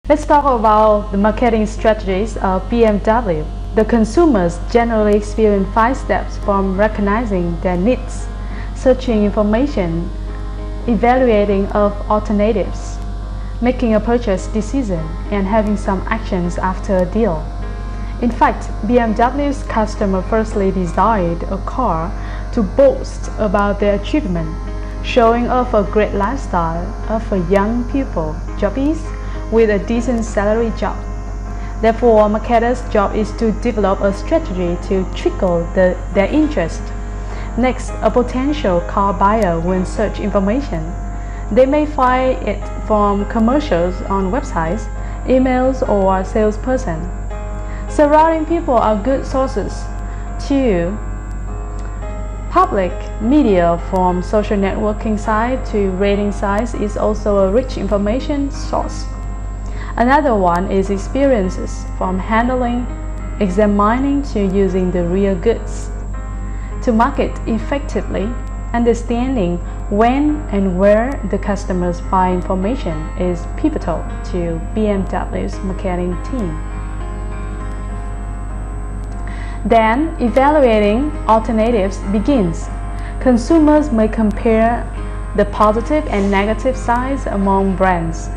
Let's talk about the marketing strategies of BMW. The consumers generally experience 5 steps from recognizing their needs, searching information, evaluating of alternatives, making a purchase decision, and having some actions after a deal. In fact, BMW's customer firstly desired a car to boast about their achievement, showing off a great lifestyle of a young people, jobbies, with a decent salary job. Therefore, marketers' job is to develop a strategy to trigger their interest. Next, a potential car buyer will search information. They may find it from commercials on websites, emails, or salesperson. Surrounding people are good sources. 2. Public media from social networking sites to rating sites is also a rich information source. Another one is experiences from handling, examining to using the real goods. To market effectively, understanding when and where the customers buy information is pivotal to BMW's marketing team. Then, evaluating alternatives begins. Consumers may compare the positive and negative sides among brands.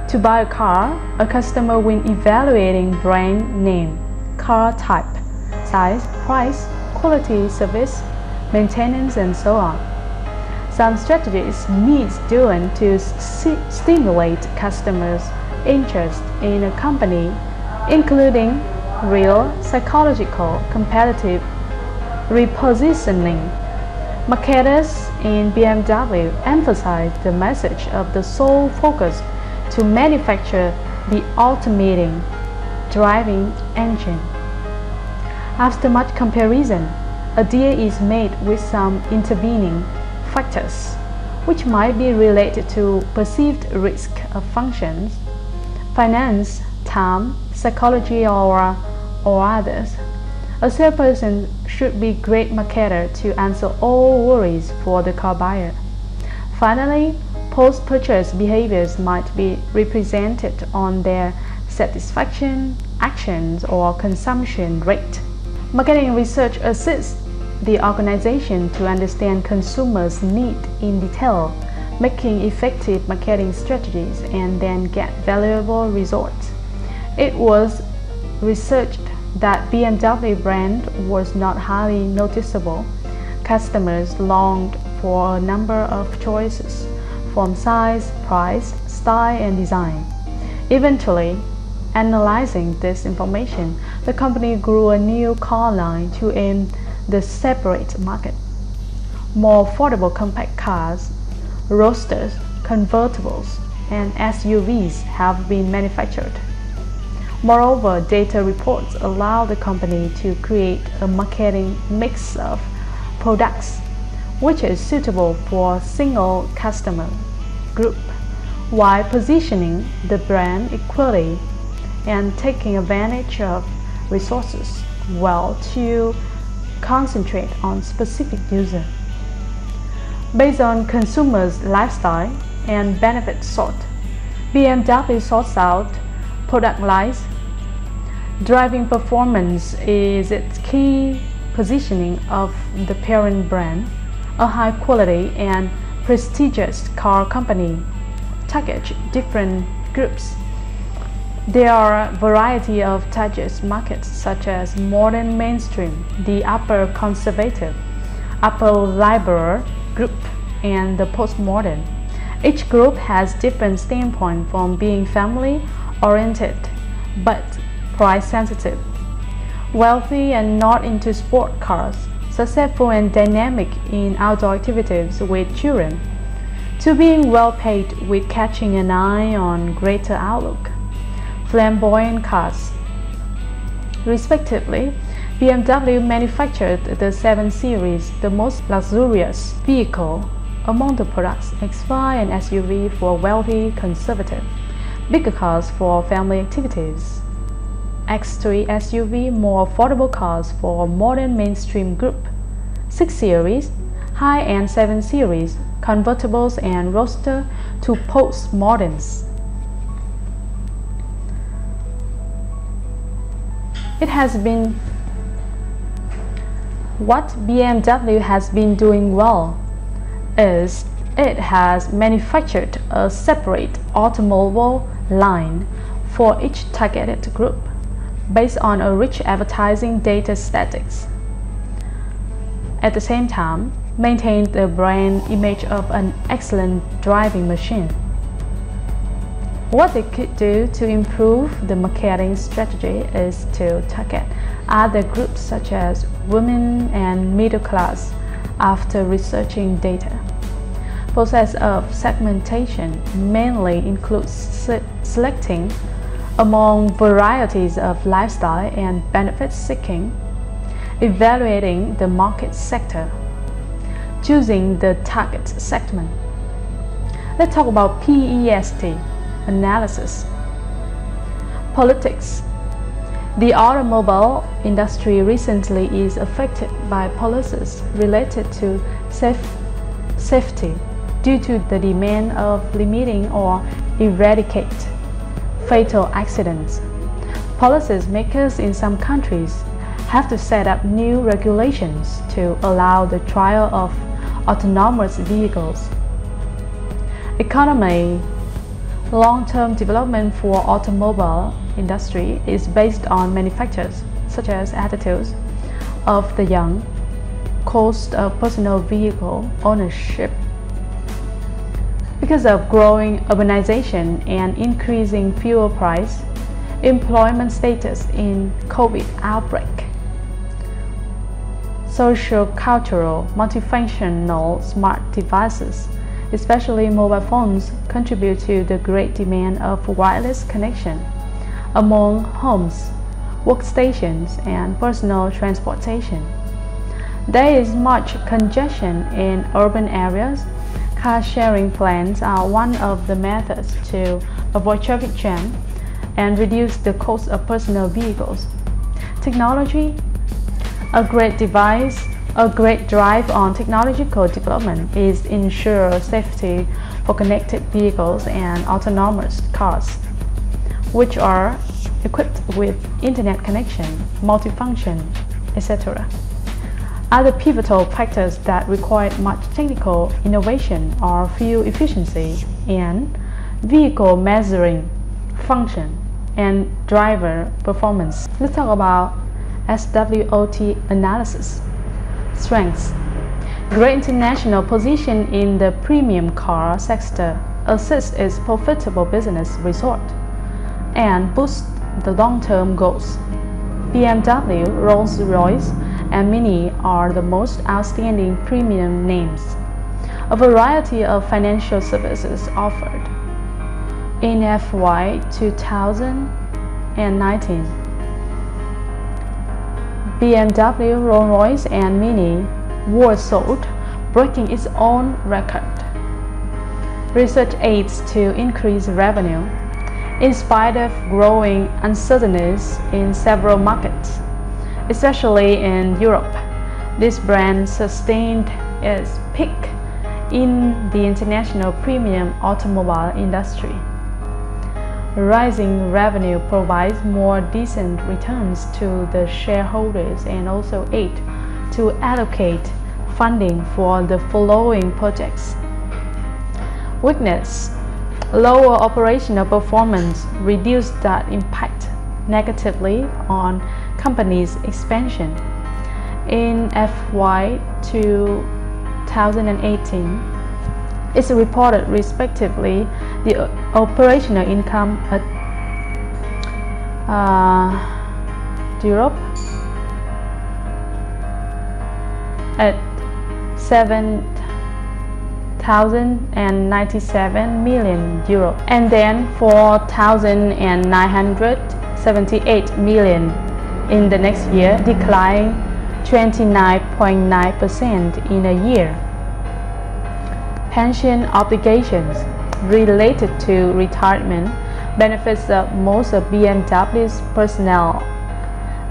To buy a car, a customer will evaluating brand name, car type, size, price, quality, service, maintenance, and so on. Some strategies need doing to stimulate customers' interest in a company, including real, psychological, competitive repositioning. Marketers in BMW emphasize the message of the sole focus to manufacture the ultimate driving engine. After much comparison, a deal is made with some intervening factors, which might be related to perceived risk of functions, finance, time, psychology, or others. A salesperson should be a great marketer to answer all worries for the car buyer. Finally, post-purchase behaviors might be represented on their satisfaction, actions, or consumption rate. Marketing research assists the organization to understand consumers' needs in detail, making effective marketing strategies, and then get valuable results. It was researched that BMW brand was not highly noticeable. Customers longed for a number of choices from size, price, style, and design. Eventually, analyzing this information, the company grew a new car line to aim the separate market. More affordable compact cars, roadsters, convertibles, and SUVs have been manufactured. Moreover, data reports allow the company to create a marketing mix of products which is suitable for a single customer group, while positioning the brand equally and taking advantage of resources well to concentrate on specific users. Based on consumers' lifestyle and benefit sought, BMW sorts out product lines. Driving performance is its key positioning of the parent brand. A high quality and prestigious car company targets different groups. There are a variety of target markets such as modern mainstream, the upper conservative, upper liberal group, and the postmodern. Each group has different standpoint from being family-oriented but price-sensitive, wealthy and not into sport cars, successful and dynamic in outdoor activities with children, to being well-paid with catching an eye on greater outlook, flamboyant cars. Respectively, BMW manufactured the 7 Series, the most luxurious vehicle among the products, X5 and SUV for wealthy, conservative, bigger cars for family activities, X3 SUV, more affordable cars for modern mainstream group, 6 Series, high-end 7 Series, convertibles and roadster to postmoderns. What BMW has been doing well is it has manufactured a separate automobile line for each targeted group based on a rich advertising data statistics. At the same time, maintain the brand image of an excellent driving machine. What they could do to improve the marketing strategy is to target other groups such as women and middle class after researching data. Process of segmentation mainly includes selecting among varieties of lifestyle and benefit seeking, evaluating the market sector, choosing the target segment. Let's talk about PEST Analysis. Politics. The automobile industry recently is affected by policies related to safety due to the demand of limiting or eradicate fatal accidents. Policymakers in some countries have to set up new regulations to allow the trial of autonomous vehicles. Economy. Long-term development for automobile industry is based on manufacturers such as attitudes of the young, cost of personal vehicle ownership. Because of growing urbanization and increasing fuel price, employment status in COVID outbreak, social-cultural, multifunctional smart devices, especially mobile phones, contribute to the great demand of wireless connection among homes, workstations, and personal transportation. There is much congestion in urban areas. Car-sharing plans are one of the methods to avoid traffic jam and reduce the cost of personal vehicles. Technology. A great drive on technological development is ensure safety for connected vehicles and autonomous cars, which are equipped with internet connection, multifunction, etc. Other pivotal factors that require much technical innovation are fuel efficiency and vehicle measuring function and driver performance. Let's talk about SWOT analysis. Strengths. Great international position in the premium car sector assists its profitable business result and boosts the long-term goals. BMW, Rolls-Royce, and Mini are the most outstanding premium names. A variety of financial services offered. In FY 2019, BMW, Rolls-Royce, and Mini were sold, breaking its own record. Research aids to increase revenue. In spite of growing uncertainties in several markets, especially in Europe, this brand sustained its peak in the international premium automobile industry. Rising revenue provides more decent returns to the shareholders and also aid to allocate funding for the following projects. Weakness. Lower operational performance reduced that impact negatively on company's expansion. In FY 2018, it's reported respectively the operational income at Europe at 7,097 million euro and then 4,978 million in the next year, declining 29.9% in a year. Pension obligations related to retirement benefits of most of BMW's personnel,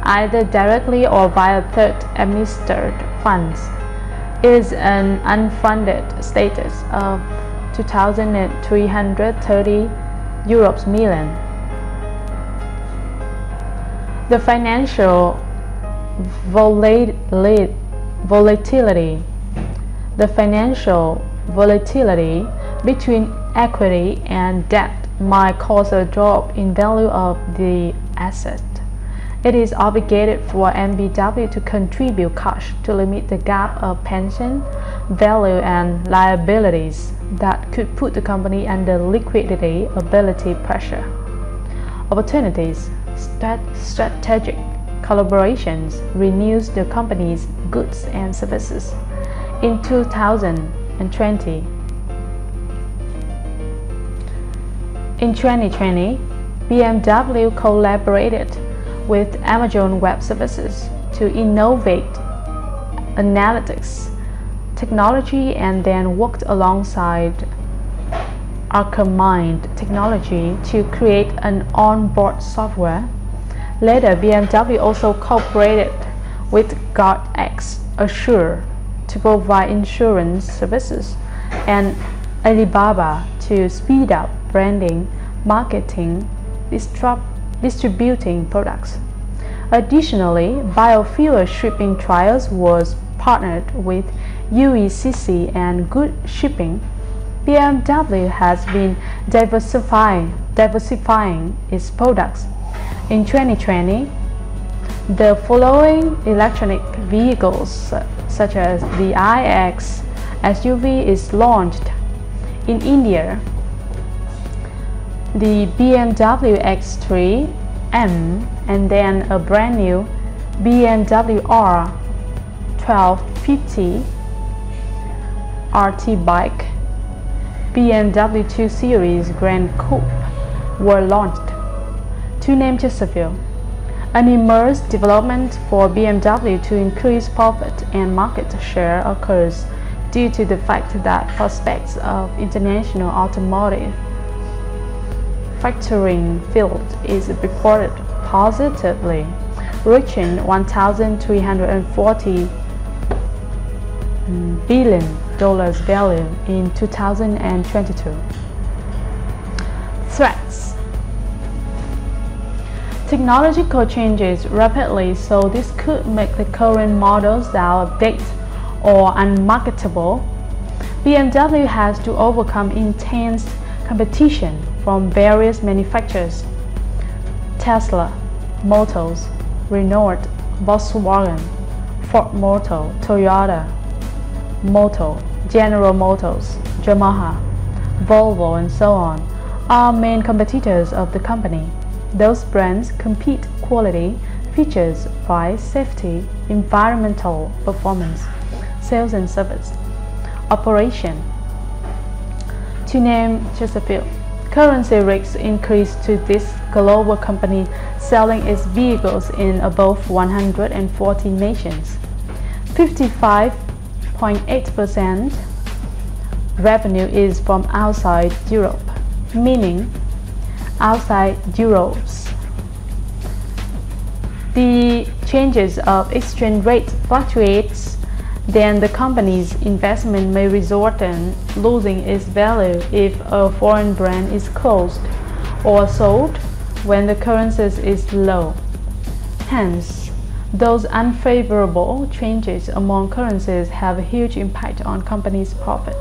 either directly or via third-administered funds, is an unfunded status of 2,330 million. The financial volatility. The financial volatility between equity and debt might cause a drop in value of the asset. It is obligated for BMW to contribute cash to limit the gap of pension value and liabilities that could put the company under liquidity ability pressure. Opportunities. Strategic collaborations renews the company's goods and services. In 2020, BMW collaborated with Amazon Web Services to innovate analytics technology and then worked alongside Arica technology to create an onboard software. Later, BMW also cooperated with GuardX Assure to provide insurance services and Alibaba to speed up branding, marketing, distributing products. Additionally, biofuel shipping trials was partnered with UECC and Good Shipping. BMW has been diversifying its products. In 2020, the following electronic vehicles such as the iX SUV is launched. In India, the BMW X3 M and then a brand new BMW R 1250 RT bike, BMW 2 Series Grand Coupe were launched. To name just a few. An immense development for BMW to increase profit and market share occurs due to the fact that prospects of international automotive manufacturing field is reported positively, reaching $1,340 billion value in 2022. Threats. Technological changes rapidly, so this could make the current models outdated or unmarketable. BMW has to overcome intense competition from various manufacturers: Tesla, Motors, Renault, Volkswagen, Ford Motor, Toyota Motor, General Motors, Yamaha, Volvo, and so on are main competitors of the company. Those brands compete quality, features, price, safety, environmental performance, sales and service, operation. To name just a few. Currency risks increase to this global company selling its vehicles in above 140 nations. 55.8% revenue is from outside Europe, meaning outside Europe. The changes of exchange rate fluctuates, then the company's investment may result in losing its value if a foreign brand is closed or sold when the currency is low. Hence, those unfavorable changes among currencies have a huge impact on companies' profit.